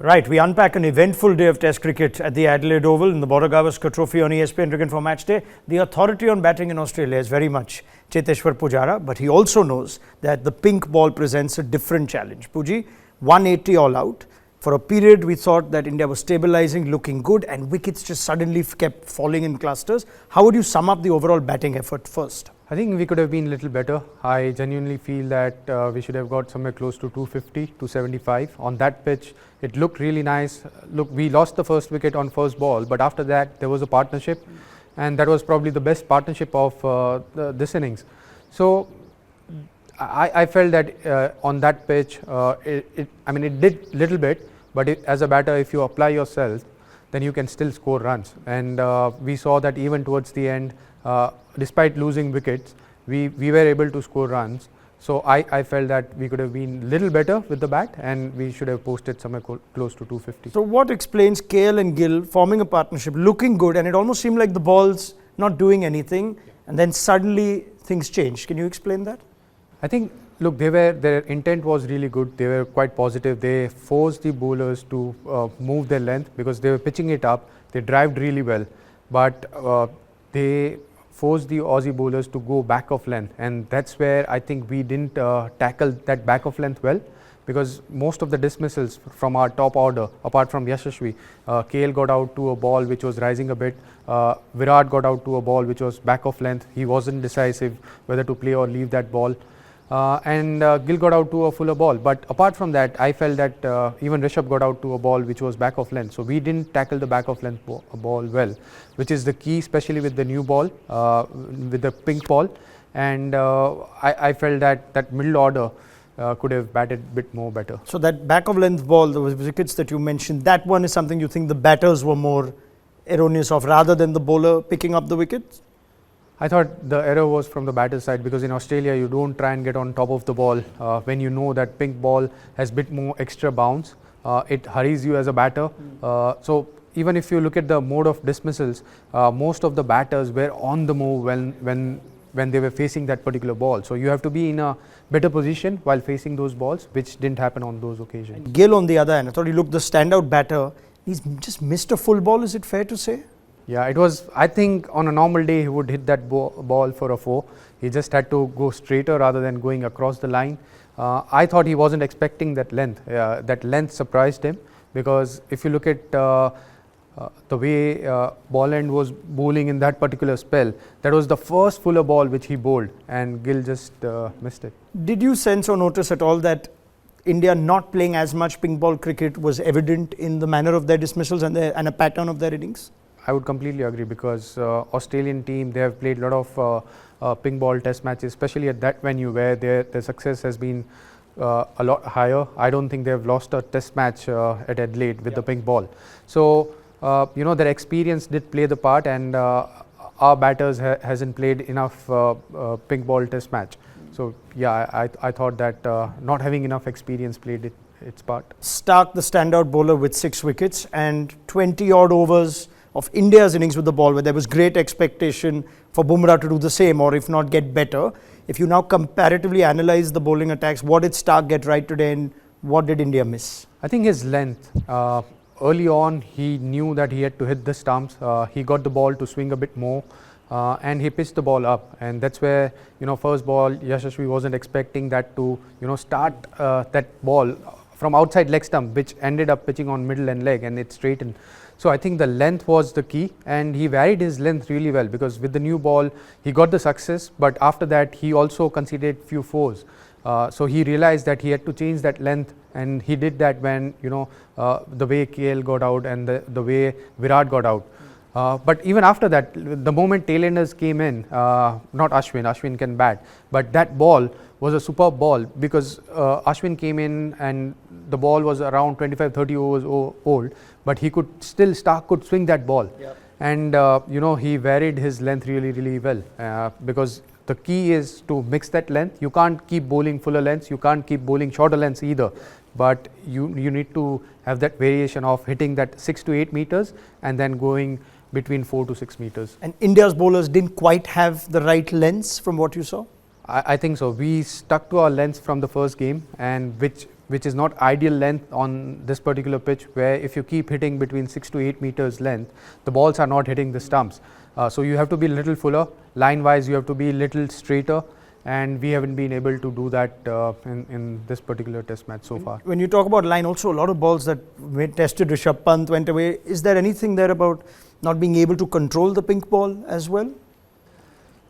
Right, we unpack an eventful day of Test cricket at the Adelaide Oval in the Gavaskar Trophy on ESPN Cricinfo Match Day. The authority on batting in Australia is very much Cheteshwar Pujara, but he also knows that the pink ball presents a different challenge. Puji, 180 all out. For a period, we thought that India was stabilising, looking good, and wickets just suddenly kept falling in clusters. How would you sum up the overall batting effort first? I think we could have been a little better. I genuinely feel that we should have got somewhere close to 250, 275. On that pitch, it looked really nice. Look, we lost the first wicket on first ball, but after that, there was a partnership, and that was probably the best partnership of this innings. So, I felt that on that pitch, it did little bit, but as a batter, if you apply yourself, then you can still score runs. And we saw that even towards the end, despite losing wickets, we were able to score runs. So I felt that we could have been little better with the bat, and we should have posted somewhere close to 250. So what explains KL and Gill forming a partnership, looking good, and it almost seemed like the ball's not doing anything, and then suddenly things changed. Can you explain that? I think, look, their intent was really good. They were quite positive. They forced the bowlers to move their length because they were pitching it up. They drived really well, but they forced the Aussie bowlers to go back of length, and that's where I think we didn't tackle that back of length well, because most of the dismissals from our top order, apart from Yashasvi, KL got out to a ball which was rising a bit, Virat got out to a ball which was back of length. He wasn't decisive whether to play or leave that ball. And Gill got out to a fuller ball, but apart from that, I felt that even Rishabh got out to a ball which was back of length. So we didn't tackle the back of length ball well, which is the key, especially with the new ball, with the pink ball. And I felt that middle order could have batted a bit more better. So that back of length ball, the wickets that you mentioned, that one is something you think the batters were more erroneous of rather than the bowler picking up the wickets? I thought the error was from the batter side, because in Australia you don't try and get on top of the ball when you know that pink ball has a bit more extra bounce. It hurries you as a batter. So even if you look at the mode of dismissals, most of the batters were on the move when they were facing that particular ball. So you have to be in a better position while facing those balls, which didn't happen on those occasions. And Gill on the other hand, I thought he looked the standout batter. He's just missed a full ball, is it fair to say? Yeah, it was, I think on a normal day he would hit that ball for a 4. He just had to go straighter rather than going across the line. I thought he wasn't expecting that length. That length surprised him, because if you look at the way Boland was bowling in that particular spell, that was the first fuller ball which he bowled, and Gill just missed it. Did you sense or notice at all that India not playing as much pink ball cricket was evident in the manner of their dismissals and a pattern of their innings? I would completely agree, because Australian team, they have played a lot of pink ball test matches, especially at that venue where their success has been a lot higher. I don't think they have lost a test match at Adelaide with the pink ball. So, their experience did play the part, and our batters hasn't played enough pink ball test match. So, yeah, I thought that not having enough experience played its part. Starc, the standout bowler with 6 wickets and 20 odd overs of India's innings with the ball, where there was great expectation for Bumrah to do the same, or if not get better. If you now comparatively analyze the bowling attacks, what did Starc get right today and what did India miss? I think his length. Early on, he knew that he had to hit the stumps. He got the ball to swing a bit more, and he pitched the ball up. And that's where, first ball, Yashasvi wasn't expecting that to, start that ball from outside leg stump, which ended up pitching on middle and leg, and it straightened. So I think the length was the key, and he varied his length really well, because with the new ball he got the success, but after that he also conceded few 4s. So he realized that he had to change that length, and he did that when the way KL got out and the way Virat got out. But even after that, the moment tailenders came in, not Ashwin can bat, but that ball was a superb ball, because Ashwin came in and the ball was around 25-30 overs old, but Starc could swing that ball. Yep. And he varied his length really well, because the key is to mix that length. You can't keep bowling fuller lengths, you can't keep bowling shorter lengths either, but you need to have that variation of hitting that 6 to 8 meters and then going between 4 to 6 meters. And India's bowlers didn't quite have the right lengths from what you saw? I think so. We stuck to our lengths from the first game, and which which is not ideal length on this particular pitch, where if you keep hitting between 6 to 8 meters length, the balls are not hitting the stumps. So you have to be a little fuller, line wise you have to be a little straighter, and we haven't been able to do that in this particular test match so far. When you talk about line, also a lot of balls that tested Rishabh Pant went away. Is there anything there about not being able to control the pink ball as well?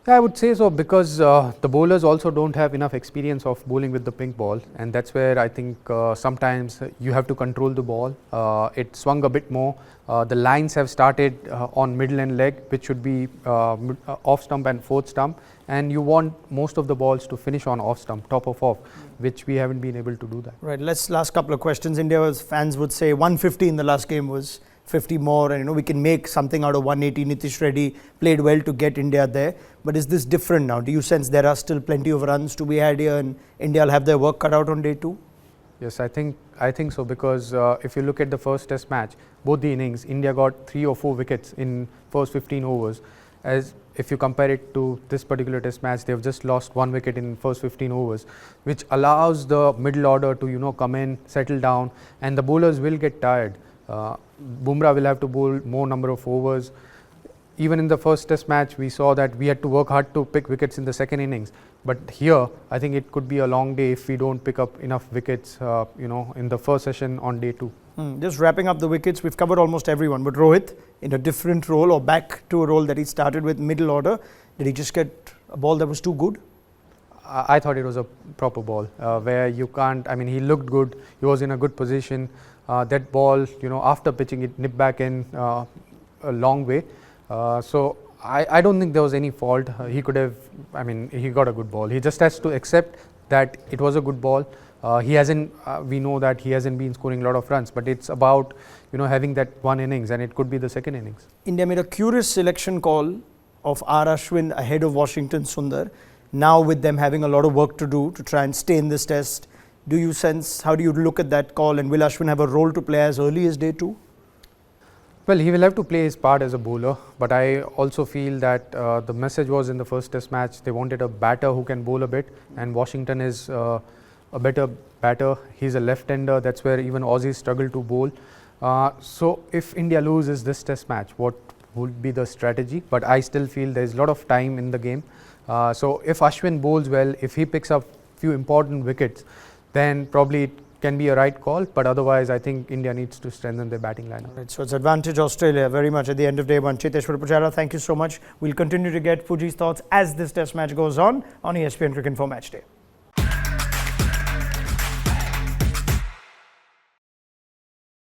Yeah, I would say so, because the bowlers also don't have enough experience of bowling with the pink ball, and that's where I think sometimes you have to control the ball. It swung a bit more. The lines have started on middle and leg, which should be off stump and fourth stump, and you want most of the balls to finish on off stump, top of off, which we haven't been able to do that. Right, last couple of questions. India's fans would say 150 in the last game was 50 more, and we can make something out of 180. Nitish, Reddy played well to get India there. But is this different now? Do you sense there are still plenty of runs to be had here and India will have their work cut out on day 2? Yes, I think so, because if you look at the first test match, both the innings, India got 3 or 4 wickets in first 15 overs. As if you compare it to this particular test match, they have just lost 1 wicket in first 15 overs, which allows the middle order to come in, settle down, and the bowlers will get tired. Bumrah will have to bowl more number of overs. Even in the first test match, we saw that we had to work hard to pick wickets in the second innings. But here, I think it could be a long day if we don't pick up enough wickets, in the first session on day 2. Just wrapping up the wickets, we've covered almost everyone. But Rohit, in a different role or back to a role that he started with, middle order, did he just get a ball that was too good? I thought it was a proper ball, where you can't, he looked good, he was in a good position. That ball, after pitching it, nipped back in a long way. So I don't think there was any fault. He could have, he got a good ball. He just has to accept that it was a good ball. He hasn't, we know that he hasn't been scoring a lot of runs, but it's about, having that one innings, and it could be the second innings. India made a curious selection call of R. Ashwin ahead of Washington Sundar. Now with them having a lot of work to do to try and stay in this test, do you sense, how do you look at that call, and will Ashwin have a role to play as early as day 2? Well, he will have to play his part as a bowler, but I also feel that the message was in the first test match, they wanted a batter who can bowl a bit, and Washington is a better batter. He's a left-hander, that's where even Aussies struggle to bowl. So if India loses this test match, what would be the strategy? But I still feel there is a lot of time in the game. So if Ashwin bowls well, if he picks up few important wickets, then probably it can be a right call, but otherwise I think India needs to strengthen their batting lineup. Right, so it's advantage Australia very much at the end of day 1. Cheteshwar Pujara, thank you so much. We'll continue to get Puji's thoughts as this test match goes on ESPN Cricinfo Match Day.